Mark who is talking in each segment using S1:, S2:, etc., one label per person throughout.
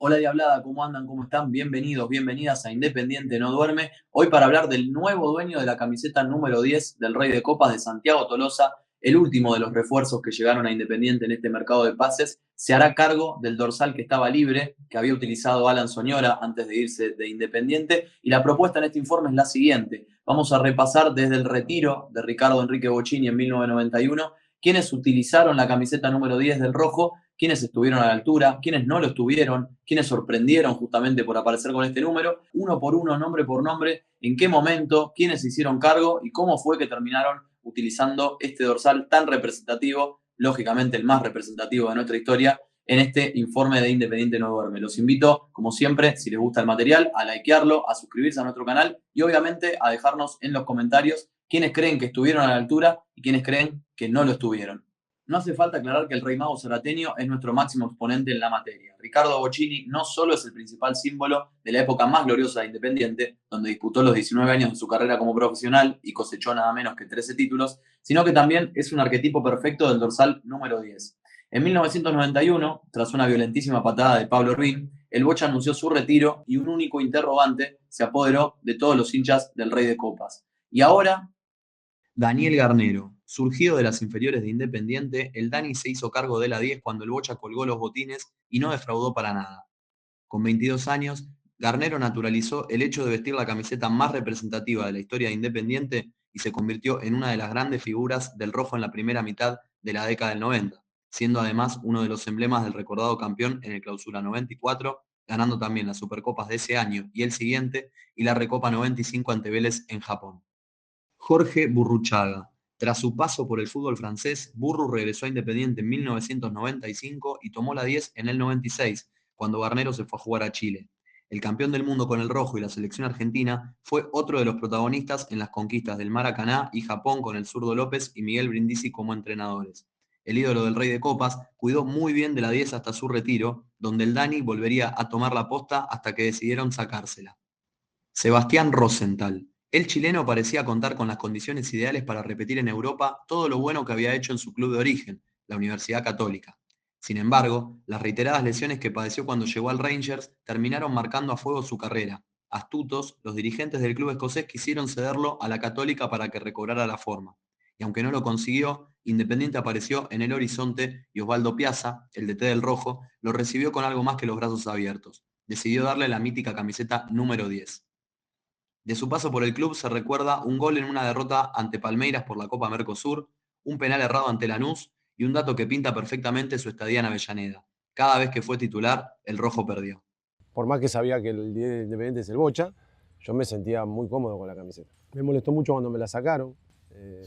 S1: Hola Diablada, ¿cómo andan? ¿Cómo están? Bienvenidos, bienvenidas a Independiente No Duerme. Hoy para hablar del nuevo dueño de la camiseta número 10 del Rey de Copas de Santiago Tolosa, el último de los refuerzos que llegaron a Independiente en este mercado de pases, se hará cargo del dorsal que estaba libre, que había utilizado Alan Soñora antes de irse de Independiente. Y la propuesta en este informe es la siguiente. Vamos a repasar desde el retiro de Ricardo Enrique Bocchini en 1991, quienes utilizaron la camiseta número 10 del rojo, quiénes estuvieron a la altura, quiénes no lo estuvieron, quiénes sorprendieron justamente por aparecer con este número, uno por uno, nombre por nombre, en qué momento, quiénes se hicieron cargo y cómo fue que terminaron utilizando este dorsal tan representativo, lógicamente el más representativo de nuestra historia, en este informe de Independiente No Duerme. Los invito, como siempre, si les gusta el material, a likearlo, a suscribirse a nuestro canal y obviamente a dejarnos en los comentarios quiénes creen que estuvieron a la altura y quiénes creen que no lo estuvieron. No hace falta aclarar que el Rey Mago Zarateño es nuestro máximo exponente en la materia. Ricardo Bocchini no solo es el principal símbolo de la época más gloriosa de Independiente, donde disputó los 19 años de su carrera como profesional y cosechó nada menos que 13 títulos, sino que también es un arquetipo perfecto del dorsal número 10. En 1991, tras una violentísima patada de Pablo Ruín, el Bocha anunció su retiro y un único interrogante se apoderó de todos los hinchas del Rey de Copas. Y ahora, Daniel Garnero. Surgido de las inferiores de Independiente, el Dani se hizo cargo de la 10 cuando el Bocha colgó los botines y no defraudó para nada. Con 22 años, Garnero naturalizó el hecho de vestir la camiseta más representativa de la historia de Independiente y se convirtió en una de las grandes figuras del rojo en la primera mitad de la década del 90, siendo además uno de los emblemas del recordado campeón en el Clausura 94, ganando también las Supercopas de ese año y el siguiente y la Recopa 95 ante Vélez en Japón. Jorge Burruchaga. Tras su paso por el fútbol francés, Burru regresó a Independiente en 1995 y tomó la 10 en el 96, cuando Garnero se fue a jugar a Chile. El campeón del mundo con el rojo y la selección argentina fue otro de los protagonistas en las conquistas del Maracaná y Japón con el zurdo López y Miguel Brindisi como entrenadores. El ídolo del Rey de Copas cuidó muy bien de la 10 hasta su retiro, donde el Dani volvería a tomar la posta hasta que decidieron sacársela. Sebastián Rosenthal. El chileno parecía contar con las condiciones ideales para repetir en Europa todo lo bueno que había hecho en su club de origen, la Universidad Católica. Sin embargo, las reiteradas lesiones que padeció cuando llegó al Rangers terminaron marcando a fuego su carrera. Astutos, los dirigentes del club escocés quisieron cederlo a la Católica para que recobrara la forma. Y aunque no lo consiguió, Independiente apareció en el horizonte y Osvaldo Piazza, el DT del Rojo, lo recibió con algo más que los brazos abiertos. Decidió darle la mítica camiseta número 10. De su paso por el club se recuerda un gol en una derrota ante Palmeiras por la Copa Mercosur, un penal errado ante Lanús y un dato que pinta perfectamente su estadía en Avellaneda. Cada vez que fue titular, el rojo perdió.
S2: Por más que sabía que el 10 de Independiente es el Bocha, yo me sentía muy cómodo con la camiseta. Me molestó mucho cuando me la sacaron.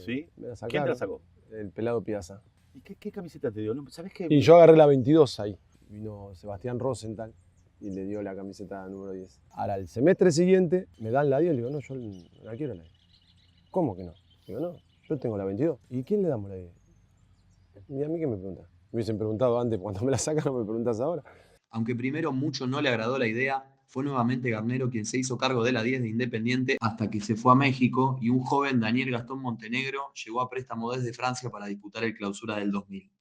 S3: ¿Sí?
S2: Me la
S3: ¿Quién te la
S2: sacaron,
S3: sacó?
S2: el pelado Piazza.
S3: ¿Y qué camiseta te dio? ¿Sabes qué?
S2: Y yo agarré la 22 ahí. Vino Sebastián Rosenthal y le dio la camiseta número 10. Ahora, el semestre siguiente me dan la 10 y le digo, no, yo no la quiero la 10. ¿Cómo que no? Digo, no, yo tengo la 22. ¿Y quién le damos la 10? ¿Y a mí qué me pregunta? Me hubiesen preguntado antes, cuando me la sacan, no me preguntas ahora.
S1: Aunque primero mucho no le agradó la idea, fue nuevamente Garnero quien se hizo cargo de la 10 de Independiente hasta que se fue a México y un joven Daniel Gastón Montenegro llegó a préstamo desde Francia para disputar el clausura del 2000.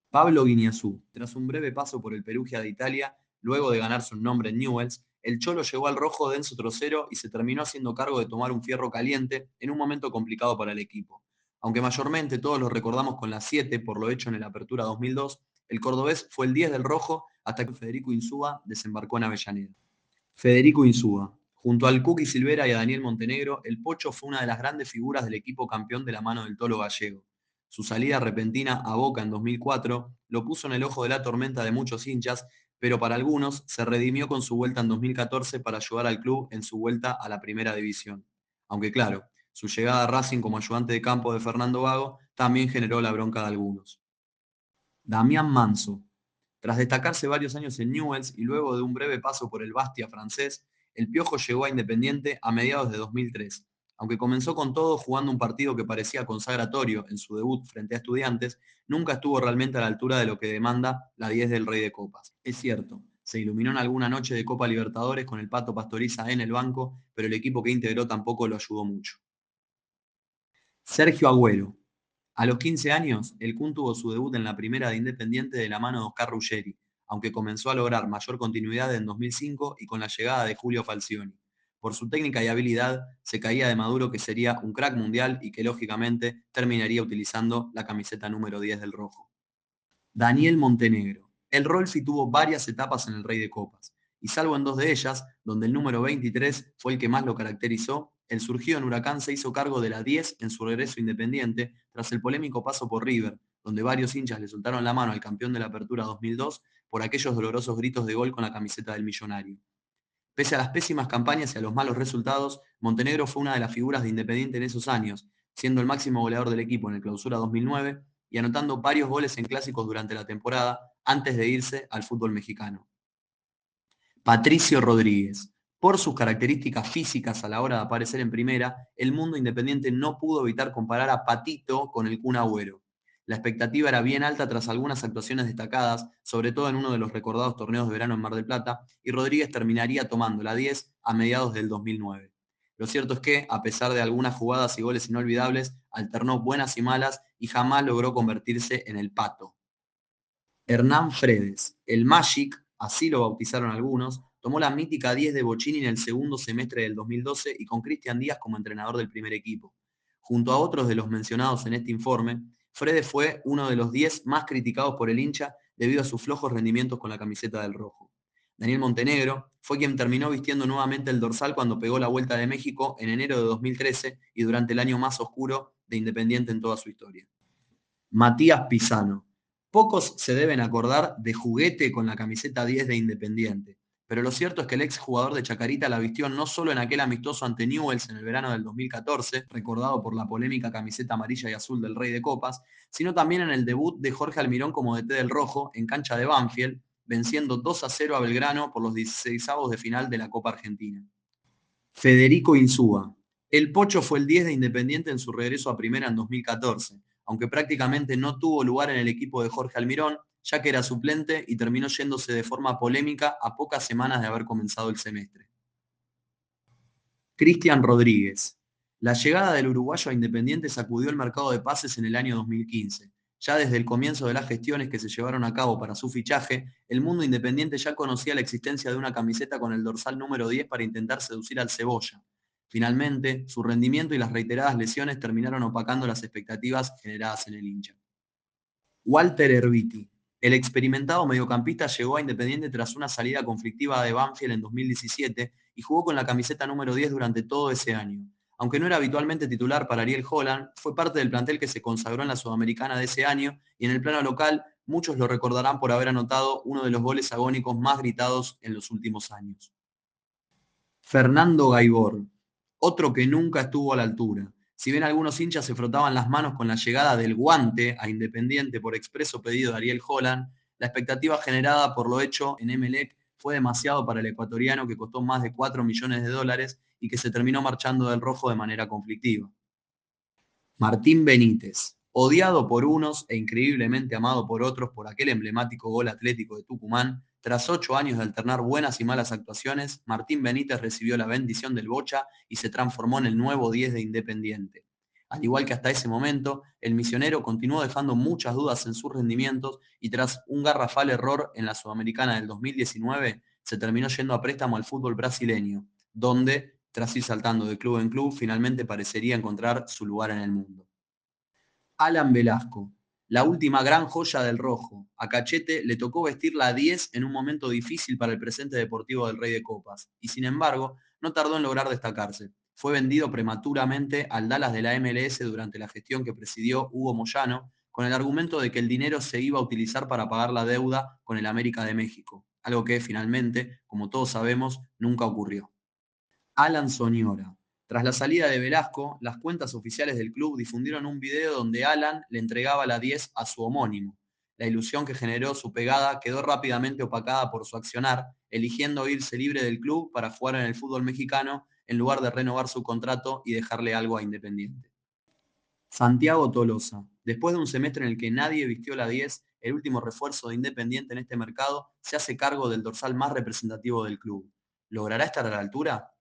S1: Pablo Guiñazú, tras un breve paso por el Perugia de Italia, luego de ganarse un nombre en Newell's, el Cholo llegó al rojo denso trocero y se terminó haciendo cargo de tomar un fierro caliente en un momento complicado para el equipo. Aunque mayormente todos lo recordamos con la 7 por lo hecho en el Apertura 2002, el cordobés fue el 10 del rojo hasta que Federico Insúa desembarcó en Avellaneda. Federico Insúa. Junto al Cookie Silvera y a Daniel Montenegro, el Pocho fue una de las grandes figuras del equipo campeón de la mano del Tolo Gallego. Su salida repentina a Boca en 2004 lo puso en el ojo de la tormenta de muchos hinchas, pero para algunos se redimió con su vuelta en 2014 para ayudar al club en su vuelta a la primera división. Aunque claro, su llegada a Racing como ayudante de campo de Fernando Vago también generó la bronca de algunos. Damián Manso. Tras destacarse varios años en Newell's y luego de un breve paso por el Bastia francés, el Piojo llegó a Independiente a mediados de 2003. Aunque comenzó con todo jugando un partido que parecía consagratorio en su debut frente a Estudiantes, nunca estuvo realmente a la altura de lo que demanda la 10 del Rey de Copas. Es cierto, se iluminó en alguna noche de Copa Libertadores con el Pato Pastoriza en el banco, pero el equipo que integró tampoco lo ayudó mucho. Sergio Agüero. A los 15 años, el Kun tuvo su debut en la primera de Independiente de la mano de Oscar Ruggeri, aunque comenzó a lograr mayor continuidad en 2005 y con la llegada de Julio Falcioni. Por su técnica y habilidad, se caía de Maduro que sería un crack mundial y que lógicamente terminaría utilizando la camiseta número 10 del rojo. Daniel Montenegro. El Rolfi tuvo varias etapas en el Rey de Copas, y salvo en dos de ellas, donde el número 23 fue el que más lo caracterizó, el surgido en Huracán se hizo cargo de la 10 en su regreso Independiente tras el polémico paso por River, donde varios hinchas le soltaron la mano al campeón de la Apertura 2002 por aquellos dolorosos gritos de gol con la camiseta del millonario. Pese a las pésimas campañas y a los malos resultados, Montenegro fue una de las figuras de Independiente en esos años, siendo el máximo goleador del equipo en el Clausura 2009 y anotando varios goles en clásicos durante la temporada antes de irse al fútbol mexicano. Patricio Rodríguez. Por sus características físicas a la hora de aparecer en primera, el mundo independiente no pudo evitar comparar a Patito con el Kun Agüero. La expectativa era bien alta tras algunas actuaciones destacadas, sobre todo en uno de los recordados torneos de verano en Mar del Plata, y Rodríguez terminaría tomando la 10 a mediados del 2009. Lo cierto es que, a pesar de algunas jugadas y goles inolvidables, alternó buenas y malas y jamás logró convertirse en el Pato. Hernán Fredes, el Magic, así lo bautizaron algunos, tomó la mítica 10 de Bochini en el segundo semestre del 2012 y con Cristian Díaz como entrenador del primer equipo. Junto a otros de los mencionados en este informe, Fredes fue uno de los 10 más criticados por el hincha debido a sus flojos rendimientos con la camiseta del rojo. Daniel Montenegro fue quien terminó vistiendo nuevamente el dorsal cuando pegó la Vuelta de México en enero de 2013 y durante el año más oscuro de Independiente en toda su historia. Matías Pisano. Pocos se deben acordar de Juguete con la camiseta 10 de Independiente, pero lo cierto es que el ex jugador de Chacarita la vistió no solo en aquel amistoso ante Newell's en el verano del 2014, recordado por la polémica camiseta amarilla y azul del Rey de Copas, sino también en el debut de Jorge Almirón como DT del Rojo en cancha de Banfield, venciendo 2-0 a Belgrano por los 16avos de final de la Copa Argentina. Federico Insúa. El Pocho fue el 10 de Independiente en su regreso a primera en 2014, aunque prácticamente no tuvo lugar en el equipo de Jorge Almirón, ya que era suplente y terminó yéndose de forma polémica a pocas semanas de haber comenzado el semestre. Cristian Rodríguez. La llegada del uruguayo a Independiente sacudió el mercado de pases en el año 2015. Ya desde el comienzo de las gestiones que se llevaron a cabo para su fichaje, el mundo independiente ya conocía la existencia de una camiseta con el dorsal número 10 para intentar seducir al Cebolla. Finalmente, su rendimiento y las reiteradas lesiones terminaron opacando las expectativas generadas en el hincha. Walter Erviti. El experimentado mediocampista llegó a Independiente tras una salida conflictiva de Banfield en 2017 y jugó con la camiseta número 10 durante todo ese año. Aunque no era habitualmente titular para Ariel Holland, fue parte del plantel que se consagró en la Sudamericana de ese año y en el plano local muchos lo recordarán por haber anotado uno de los goles agónicos más gritados en los últimos años. Fernando Gaibor, otro que nunca estuvo a la altura. Si bien algunos hinchas se frotaban las manos con la llegada del guante a Independiente por expreso pedido de Ariel Holland, la expectativa generada por lo hecho en Emelec fue demasiado para el ecuatoriano que costó más de 4 millones de dólares y que se terminó marchando del rojo de manera conflictiva. Martín Benítez, odiado por unos e increíblemente amado por otros por aquel emblemático gol atlético de Tucumán, tras 8 años de alternar buenas y malas actuaciones, Martín Benítez recibió la bendición del Bocha y se transformó en el nuevo 10 de Independiente. Al igual que hasta ese momento, el misionero continuó dejando muchas dudas en sus rendimientos y tras un garrafal error en la Sudamericana del 2019, se terminó yendo a préstamo al fútbol brasileño, donde, tras ir saltando de club en club, finalmente parecería encontrar su lugar en el mundo. Alan Velasco, la última gran joya del rojo. A Cachete le tocó vestir la 10 en un momento difícil para el presente deportivo del Rey de Copas, y sin embargo, no tardó en lograr destacarse. Fue vendido prematuramente al Dallas de la MLS durante la gestión que presidió Hugo Moyano, con el argumento de que el dinero se iba a utilizar para pagar la deuda con el América de México, algo que finalmente, como todos sabemos, nunca ocurrió. Alan Soñora. Tras la salida de Velasco, las cuentas oficiales del club difundieron un video donde Alan le entregaba la 10 a su homónimo. La ilusión que generó su pegada quedó rápidamente opacada por su accionar, eligiendo irse libre del club para jugar en el fútbol mexicano en lugar de renovar su contrato y dejarle algo a Independiente. Santiago Tolosa. Después de un semestre en el que nadie vistió la 10, el último refuerzo de Independiente en este mercado se hace cargo del dorsal más representativo del club. ¿Logrará estar a la altura?